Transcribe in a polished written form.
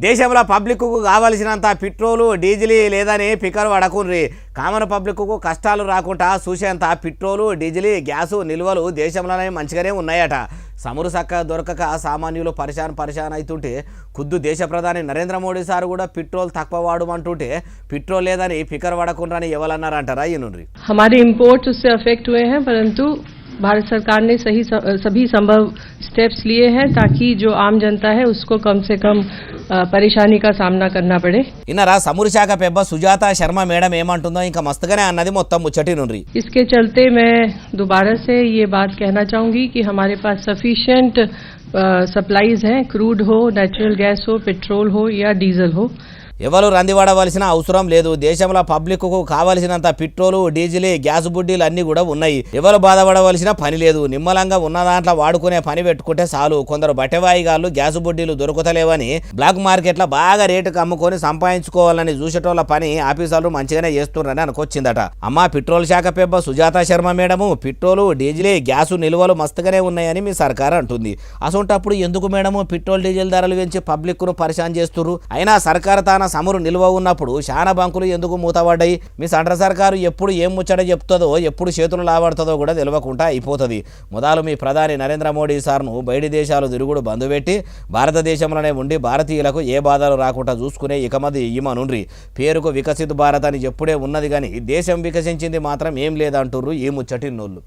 దేశంలో పబ్లిక్కు కావలసినంత పెట్రోలు డీజిల్ లేదని పికర్ పడకుండ్రి. కామన్ పబ్లిక్కు కష్టాలు రాకుండా చూసేంత పెట్రోలు డీజిల్ గ్యాసు నిల్వలు దేశంలోనే మంచిగానే ఉన్నాయట. సమురు సక్క దొరకక సామాన్యులు పరిశాన్ అవుతుంటే ఖుద్దు దేశ ప్రధాని నరేంద్ర మోడీ సార్ కూడా పెట్రోల్ తక్కువ వాడమంటుంటే పెట్రోల్ లేదని పికర్ పడకుండ్రని ఎవరన్నారంటారా ఈనుండ్రి. हमारे इंपोर्ट्स उससे अफेक्ट हुए हैं, परंतु भारत सरकार ने सभी संभव स्टेप्स लिए हैं ताकि जो आम जनता है उसको कम से कम परेशानी का सामना करना पड़े. इनरा समुद्र शाఖ పెబ్బ సుజాత శర్మ మేడం ఏమంటుందో ఇంకా మస్తుగానే అన్నది మొత్తం ముచ్చటి నుండి. इसके चलते मैं दोबारा से ये बात कहना चाहूंगी कि हमारे पास सफिशिएंट सप्लाईज हैं, क्रूड हो, नेचुरल गैस हो, पेट्रोल हो या डीजल हो. ఎవరు రందివాడవలసిన అవసరం లేదు. దేశంలో పబ్లిక్కు కావలసినంత పెట్రోలు డీజిల్ గ్యాస్ బుడ్డీలు అన్నీ కూడా ఉన్నాయి. ఎవరు బాధపడవలసిన పని లేదు. నిమ్మలంగా ఉన్న దాంట్లో వాడుకునే పని పెట్టుకుంటే చాలు. కొందరు బట్టెవాయిగాళ్ళు గ్యాస్ బుడ్డీలు దొరుకుతలేవని బ్లాక్ మార్కెట్లో బాగా రేటుకు అమ్ముకొని సంపాదించుకోవాలని చూసేటోళ్ళ పని ఆఫీసర్లు మంచిగానే చేస్తున్నారని అనుకొచ్చిందట. అమ్మ పెట్రోల్ శాఖ పెబ్బ Sujatha Sharma madam petrol diesel gas నిల్వలు మస్తుగానే ఉన్నాయని మీ సర్కార్ అంటుంది. అసొంటప్పుడు ఎందుకు మేడము పెట్రోల్ డీజిల్ ధరలు పెంచి పబ్లిక్ను పరిశాన్ చేస్తున్నారు? అయినా సర్కారు తాన సమురు నిల్వ ఉన్నప్పుడు శానా బంకులు ఎందుకు మూతపడ్డాయి? మీ సెంట్రల్ సర్కారు ఎప్పుడు ఏం ముచ్చట చెప్తుందో ఎప్పుడు చేతులు లావడుతుందో కూడా తెలియకుండా అయిపోతుంది. మొదలు మీ ప్రధాని నరేంద్ర మోడీ సార్ను బయటి దేశాలు తిరుగుడు బంధు పెట్టి భారతదేశంలోనే ఉండి భారతీయులకు ఏ బాధలు రాకుండా చూసుకునే ఇకమది ఈమనుండ్రి. పేరుకు వికసిత్ భారత్ అని ఎప్పుడే ఉన్నది కానీ దేశం వికసించింది మాత్రం ఏం లేదంటుర్రు ఈ ముచ్చటిన్నోళ్ళు.